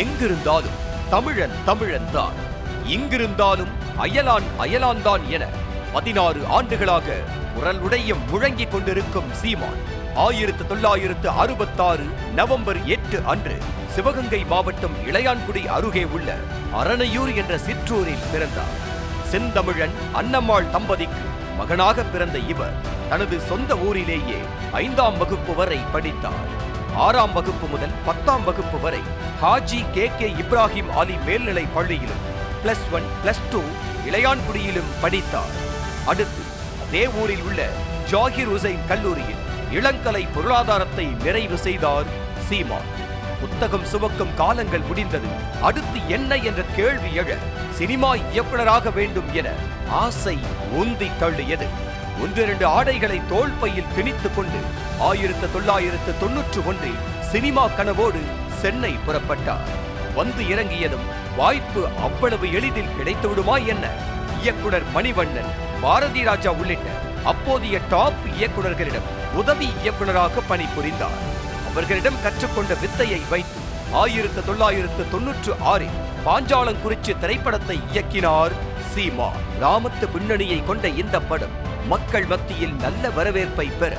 எங்கிருந்தாலும் தமிழன் தமிழன் தான், இங்கிருந்தாலும் அயலான் அயலான் தான் என 16 ஆண்டுகளாக குரல் உடையும் முழங்கிக் கொண்டிருக்கும் சீமான் 1966 நவம்பர் 8 அன்று சிவகங்கை மாவட்டம் இளையான்குடி அருகே உள்ள அரணையூர் என்ற சிற்றூரில் பிறந்தார். செந்தமிழன் அன்னம்மாள் தம்பதிக்கு மகனாக பிறந்த இவர் தனது சொந்த ஊரிலேயே 5ஆம் வகுப்பு வரை படித்தார். 6ஆம் வகுப்பு முதல் 10ஆம் வகுப்பு வரை ஹாஜி கே இப்ராஹிம் அலி மேல்நிலை பள்ளியிலும் +1 +2 இளையான்குடியிலும் படித்தார். அடுத்து அதே ஊரில் உள்ள ஜாகிர் ஹுசைன் கல்லூரியில் இளங்கலை பொருளாதாரத்தை நிறைவு செய்தார் சீமான். புத்தகம் சுமக்கும் காலங்கள் முடிந்தது. அடுத்து என்ன என்ற கேள்வி எழ சினிமா இயக்குனராக வேண்டும் என ஆசை உந்தி தள்ளியது. 1-2 ஆடைகளை தோள்பையில் திணித்துக் கொண்டு 1991 சினிமா கனவோடு சென்னை புறப்பட்டார். வந்து இறங்கியதும் வாய்ப்பு அவ்வளவு எளிதில் கிடைத்துவிடுமா என்ன? இயக்குனர் மணிவண்ணன், பாரதி ராஜா உள்ளிட்ட அப்போதைய டாப் இயக்குனர்களிடம் உதவி இயக்குனராக பணிபுரிந்தார். அவர்களிடம் கற்றுக்கொண்ட வித்தையை வைத்து 1996 பாஞ்சாலங்குறிச்சி திரைப்படத்தை இயக்கினார் சீமா. கிராமத்து பின்னணியை கொண்ட இந்த படம் மக்கள் மத்தியில் நல்ல வரவேற்பை பெற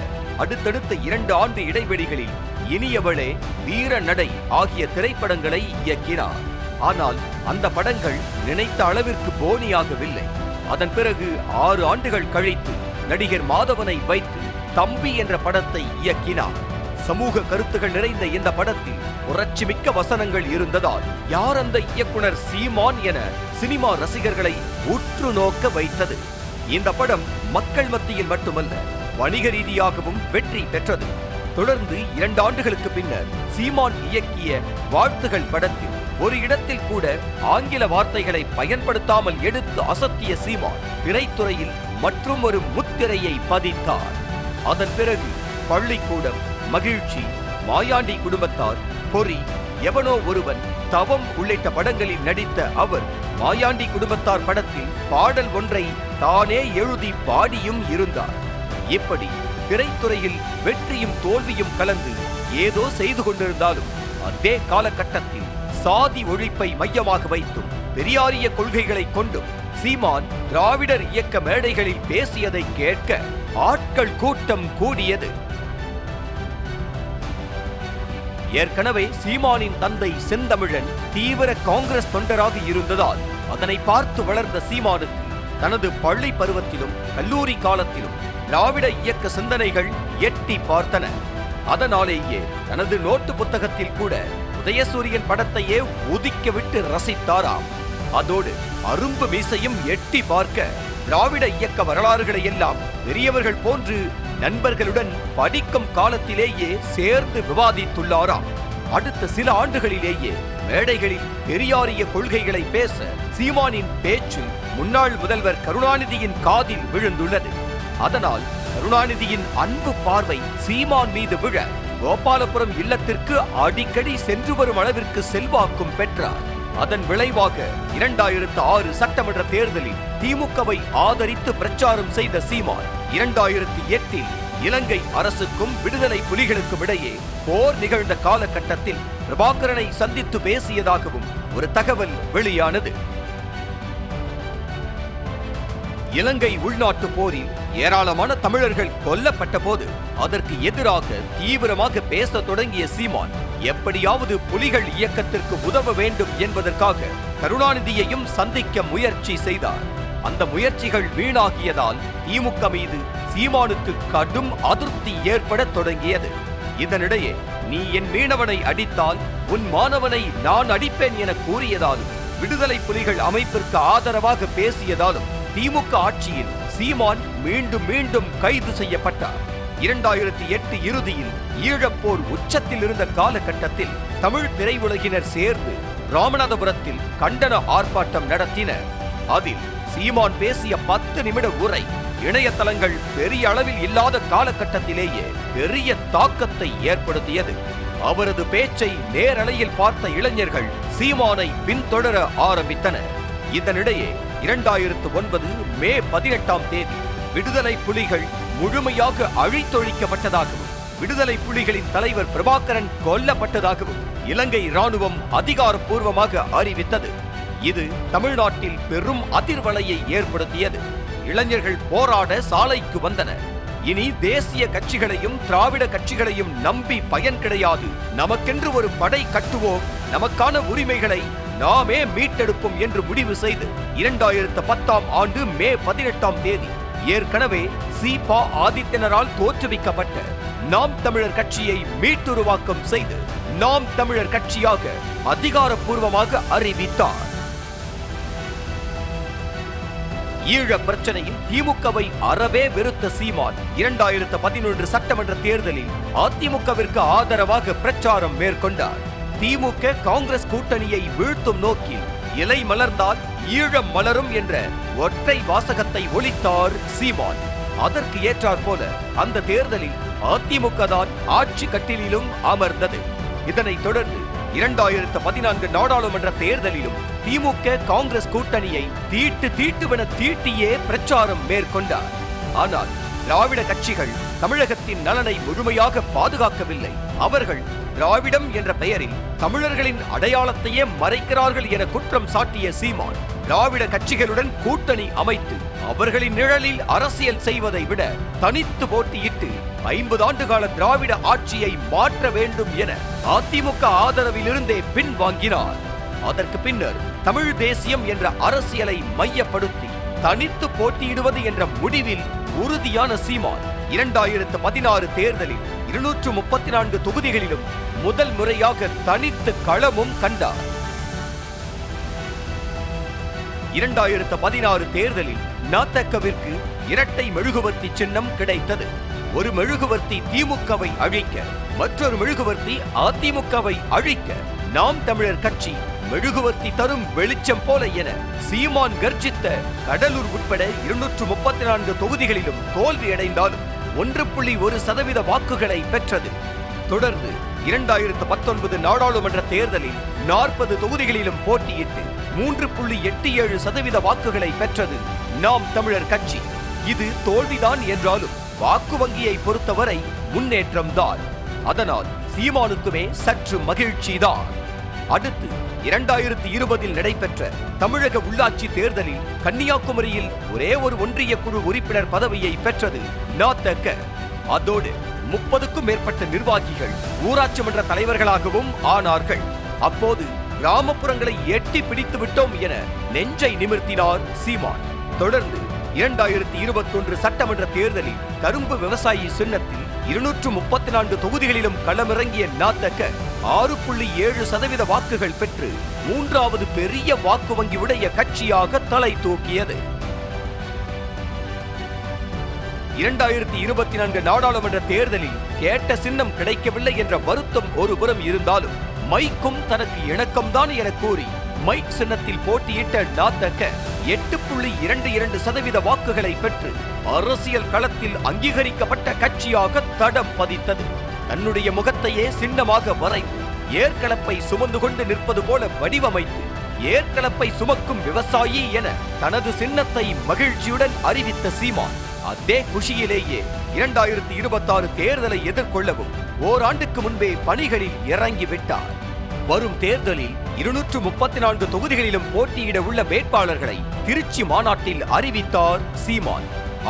அடுத்தடுத்த 2 ஆண்டு இடைவெளிகளில் இனியவளே, வீர நடை ஆகிய திரைப்படங்களை இயக்கினார். ஆனால் அந்த படங்கள் நினைத்த அளவிற்கு போனியாகவில்லை. அதன் பிறகு 6 ஆண்டுகள் கழித்து நடிகர் மாதவனை வைத்து தம்பி என்ற படத்தை இயக்கினார். சமூக கருத்துகள் நிறைந்த இந்த படத்தில் புரட்சிமிக்க வசனங்கள் இருந்ததால் யார் அந்த இயக்குனர் சீமான் என சினிமா ரசிகர்களை உற்று நோக்க வைத்தது. இந்த படம் மக்கள் மத்தியில் மட்டுமல்ல, வணிக ரீதியாகவும் வெற்றி பெற்றது. தொடர்ந்து 2 ஆண்டுகளுக்கு பின்னர் சீமான் இயக்கிய வாழ்த்துகள் படத்தில் ஒரு இடத்தில் கூட ஆங்கில வார்த்தைகளை பயன்படுத்தாமல் எடுத்து அசத்திய சீமான் திரைத்துறையில் மற்றும் ஒரு முத்திரையை பதித்தார். அதன் பிறகு பள்ளிக்கூடம், மகிழ்ச்சி, மாயாண்டி குடும்பத்தார், பொறி, எவனோ ஒருவன், தவம் உள்ளிட்ட படங்களில் நடித்த அவர் மாயாண்டி குடும்பத்தார் படத்தில் பாடல் ஒன்றை தானே எழுதி பாடியும் இருந்தார். இப்படி திரைத்துறையில் வெற்றியும் தோல்வியும் கலந்து ஏதோ செய்து கொண்டிருந்தாலும் அதே காலகட்டத்தில் சாதி ஒழிப்பை மையமாக வைத்தும் பெரியாரிய கொள்கைகளை கொண்டும் சீமான் திராவிடர் இயக்க மேடைகளில் பேசியதை கேட்க ஆட்கள் கூட்டம் கூடியது. ஏற்கனவே சீமானின் தந்தை செந்தமிழன் தீவிர காங்கிரஸ் தொண்டராக இருந்ததால் அதனை பார்த்து வளர்ந்த சீமானுக்கு தனது பள்ளி பருவத்திலும் கல்லூரி காலத்திலும் திராவிட இயக்க சிந்தனைகள் எட்டி பார்த்தன. அதனாலேயே தனது நோட்டு புத்தகத்தில் கூட உதயசூரியன் படத்தையே ஒதுக்க விட்டு ரசித்தாராம். அதோடு அரும்பு மீசையும் எட்டி பார்க்க திராவிட இயக்க வரலாறுகளை எல்லாம் பெரியவர்கள் போன்று நண்பர்களுடன் படிக்கும் காலத்திலேயே சேர்ந்து விவாதித்துள்ளாராம். அடுத்த சில ஆண்டுகளிலேயே மேடைகளில் பெரியாரிய கொள்கைகளை பேச சீமானின் பேச்சு முன்னாள் முதல்வர் கருணாநிதியின் காதில் விழுந்துள்ளது. அதனால் கருணாநிதியின் அன்பு பார்வை சீமான் மீது விழ கோபாலபுரம் இல்லத்திற்கு அடிக்கடி சென்று வரும் அளவிற்கு செல்வாக்கும் பெற்றார். அதன் விளைவாக 2006 சட்டமன்ற தேர்தலில் திமுகவை ஆதரித்து பிரச்சாரம் செய்த சீமான் 2008 இலங்கை அரசுக்கும் விடுதலை புலிகளுக்கும் இடையே போர் நிகழ்ந்த காலகட்டத்தில் பிரபாகரனை சந்தித்து பேசியதாகவும் ஒரு தகவல் வெளியானது. இலங்கை உள்நாட்டு போரில் ஏராளமான தமிழர்கள் கொல்லப்பட்ட போது அதற்கு எதிராக தீவிரமாக பேச தொடங்கிய சீமான் எப்படியாவது புலிகள் இயக்கத்திற்கு உதவ வேண்டும் என்பதற்காக கருணாநிதியையும் சந்திக்க முயற்சி செய்தார். அந்த முயற்சிகள் வீணாகியதால் திமுக மீது சீமானுக்கு கடும் அதிருப்தி ஏற்பட தொடங்கியது. இதனிடையே நீ என் மீனவனை அடித்தால் உன் மாணவனை நான் அடிப்பேன் என கூறியதாலும் விடுதலை புலிகள் அமைப்பிற்கு ஆதரவாக பேசியதாலும் திமுக ஆட்சியில் சீமான் மீண்டும் மீண்டும் கைது செய்யப்பட்டார். 2008 இறுதியில் ஈழப்போர் உச்சத்தில் இருந்த காலகட்டத்தில் தமிழ் திரையுலகினர் சேர்ந்து ராமநாதபுரத்தில் கண்டன ஆர்ப்பாட்டம் நடத்தினர். அதில் சீமான் பேசிய 10 நிமிட உரை இணையதளங்கள் பெரிய அளவில் இல்லாத காலகட்டத்திலேயே பெரிய தாக்கத்தை ஏற்படுத்தியது. அவரது பேச்சை நேரலையில் பார்த்த இளைஞர்கள் சீமானை பின்தொடர ஆரம்பித்தனர். இதனிடையே 2009 மே 18 விடுதலை புலிகள் முழுமையாக அழித்தொழிக்கப்பட்டதாகவும் விடுதலை புலிகளின் தலைவர் பிரபாகரன் கொல்லப்பட்டதாகவும் இலங்கை ராணுவம் அதிகாரப்பூர்வமாக அறிவித்தது. இது தமிழ்நாட்டில் பெரும் அதிர்வலையை ஏற்படுத்தியது. இளைஞர்கள் போராட சாலைக்கு வந்தனர். இனி தேசிய கட்சிகளையும் திராவிட கட்சிகளையும் நம்பி பயன் கிடையாது. நமக்கென்று ஒரு படை கட்டுவோம், நமக்கான உரிமைகளை நாமே மீட்டெடுப்போம் என்று முடிவு செய்து 2010ஆம் ஆண்டு மே 18ஆம் தேதி ஏற்கனவே சீபா ஆதித்தனரால் தோற்றுவிக்கப்பட்ட நாம் தமிழர் கட்சியை மீட்டுருவாக்கம் செய்து நாம் தமிழர் கட்சியாக அதிகாரப்பூர்வமாக அறிவித்தார். ஈழ பிரச்சனையில் திமுகவை அறவே வெறுத்த சீமான் 2011 சட்டமன்ற தேர்தலில் அதிமுகவிற்கு ஆதரவாக பிரச்சாரம் மேற்கொண்டார். திமுக காங்கிரஸ் கூட்டணியை வீழ்த்தும் நோக்கில் இலை மலர்ந்தால் ஈழம் மலரும் என்ற ஒற்றை வாசகத்தை ஒலித்தார் சீமான். அதற்கு ஏற்றாற் போல அந்த தேர்தலில் அதிமுக தான் ஆட்சி கட்டிலும் அமர்ந்தது. இதனைத் தொடர்ந்து 2014 நாடாளுமன்ற தேர்தலிலும் திமுக காங்கிரஸ் கூட்டணியை தீட்டுவென தீட்டியே பிரச்சாரம் மேற்கொண்டார். ஆனால் திராவிட கட்சிகள் தமிழகத்தின் நலனை முழுமையாக பாதுகாக்கவில்லை. அவர்கள் திராவிடம் என்ற பெயரில் தமிழர்களின் அடையாளத்தையே மறைக்கிறார்கள் என குற்றம் சாட்டிய சீமான் திராவிட கட்சிகளுடன் கூட்டணி அமைத்து அவர்களின் நிழலில் அரசியல் செய்வதை விட தனித்து போட்டியிட்டு 50 ஆண்டுகால திராவிட ஆட்சியை மாற்ற வேண்டும் என அதிமுக ஆதரவிலிருந்தே பின்வாங்கினார். அதற்கு பின்னர் தமிழ் தேசியம் என்ற அரசியலை மையப்படுத்தி தனித்து போட்டியிடுவது என்ற முடிவில் உறுதியான சீமான் 2016 தேர்தலில் 234 தொகுதிகளிலும் முதல் முறையாக தனித்து களமும் கண்டார். 2016 தேர்தலில் நதகவிற்கு இரட்டை மெழுகுவர்த்தி சின்னம் கிடைத்தது. ஒரு மெழுகுவர்த்தி திமுகவை அழிக்க, மற்றொரு மெழுகுவர்த்தி அதிமுகவை அழிக்க நாம் தமிழர் கட்சி மெழுகுவர்த்தி தரும் வெளிச்சம் போல என சீமான் கர்ஜித்த கடலூர் உட்பட 234 தொகுதிகளிலும் தோல்வியடைந்தாலும் 1.1% வாக்குகளை பெற்றது. தொடர்ந்து 2019 நாடாளுமன்ற தேர்தலில் 40 தொகுதிகளிலும் போட்டியிட்டு 3.87% வாக்குகளை பெற்றது நாம் தமிழர் கட்சி. இது தோல்விதான் என்றாலும் வாக்கு வங்கியை பொறுத்தவரை முன்னேற்றம்தான். அதனால் சீமானுக்குமே சற்று மகிழ்ச்சிதான். அடுத்து 2020 நடைபெற்ற தமிழக உள்ளாட்சி தேர்தலில் கன்னியாகுமரியில் ஒரே ஒரு ஒன்றிய குழு உறுப்பினர் பதவியை பெற்றது நதக. அதோடு 30க்கும் மேற்பட்ட நிர்வாகிகள் ஊராட்சி மன்ற தலைவர்களாகவும் ஆனார்கள். அப்போது கிராமப்புறங்களை எட்டி பிடித்து விட்டோம் என நெஞ்சை நிமிர்த்தினார் சீமான். தொடர்ந்து 2021 சட்டமன்ற தேர்தலில் கரும்பு விவசாயி சின்னத்தில் 234 தொகுதிகளிலும் களமிறங்கிய நதக 6.7% வாக்குகள் பெற்று 3வது பெரிய வாக்கு வங்கி உடைய கட்சியாக தலை தூக்கியது. 2024 நாடாளுமன்ற தேர்தலில் கேட்ட சின்னம் கிடைக்கவில்லை என்ற வருத்தம் ஒருபுறம் இருந்தாலும் மைக்கும் தனக்கு இணக்கம்தான் என கூறி மைக் சின்னத்தில் போட்டியிட்ட நதக 8.22% வாக்குகளை பெற்று அரசியல் களத்தில் அங்கீகரிக்கப்பட்ட கட்சியாக தடம் பதித்தது. தன்னுடைய முகத்தையே சின்னமாக வரைந்து ஏற்களப்பை சுமந்து கொண்டு நிற்பது போல வடிவமைத்து ஏற்களப்பை சுமக்கும் விவசாயி என தனது சின்னத்தை மகிழ்ச்சியுடன் அறிவித்த சீமான் அதே குஷியிலேயே 2026 தேர்தலை எதிர்கொள்ளவும் ஓராண்டுக்கு முன்பே பணிகளில் இறங்கிவிட்டார். வரும் தேர்தலில் 234 தொகுதிகளிலும் போட்டியிட உள்ள வேட்பாளர்களை திருச்சி மாநாட்டில் அறிவித்தார் சீமான்.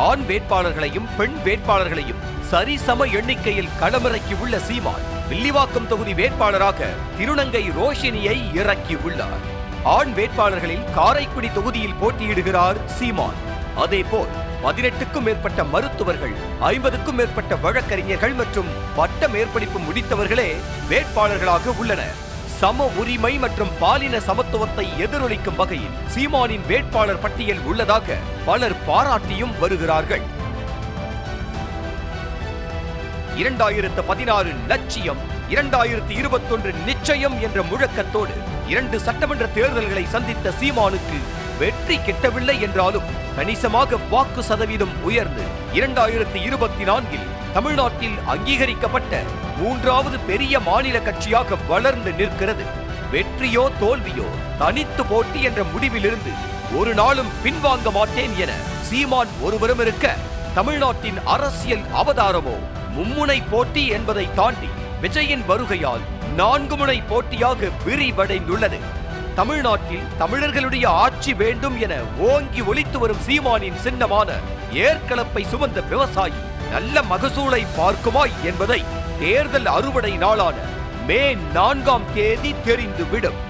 ஆண் வேட்பாளர்களையும் பெண் வேட்பாளர்களையும் சரிசம எண்ணிக்கையில் களமிறக்கி உள்ள சீமான் வில்லிவாக்கம் தொகுதி வேட்பாளராக திருநங்கை ரோஷினியை இறக்கி உள்ளார். ஆண் வேட்பாளர்களில் காரைக்குடி தொகுதியில் போட்டியிடுகிறார் சீமான். அதேபோல் 18க்கும் மேற்பட்ட மருத்துவர்கள், 50க்கும் மேற்பட்ட வழக்கறிஞர்கள் மற்றும் பட்ட மேற்படிப்பு முடித்தவர்களே வேட்பாளர்களாக உள்ளனர். சம உரிமை மற்றும் பாலின சமத்துவத்தை எதிரொலிக்கும் வகையில் சீமானின் வேட்பாளர் பட்டியல் உள்ளதாக பலர் பாராட்டியும் வருகிறார்கள். 2016 லட்சியம், 2021 நிச்சயம் என்ற முழக்கத்தோடு 2 சட்டமன்ற தேர்தல்களை சந்தித்த சீமானுக்கு வெற்றி கிட்டவில்லை என்றாலும் கணிசமாக வாக்கு சதவீதம் உயர்ந்து 2024 தமிழ்நாட்டில் அங்கீகரிக்கப்பட்ட 3வது பெரிய மாநில கட்சியாக வளர்ந்து நிற்கிறது. வெற்றியோ தோல்வியோ தனித்து போட்டி என்ற முடிவிலிருந்து ஒரு நாளும் பின்வாங்க மாட்டேன் என சீமான் ஒருவரும் இருக்க, தமிழ்நாட்டின் அரசியல் அவதாரமோ மும்முனை போட்டி என்பதை தாண்டி விஜயின் வருகையால் 4 முனை போட்டியாக விரிவடைந்துள்ளது. தமிழ்நாட்டில் தமிழர்களுடைய ஆட்சி வேண்டும் என ஓங்கி ஒலித்து வரும் சீமானின் சின்னமான ஏற்களப்பை சுமந்த விவசாயி நல்ல மகசூலை பார்க்குமா என்பதை தேர்தல் அறுவடை நாளான மே 4ஆம் தேதி தெரிந்துவிடும்.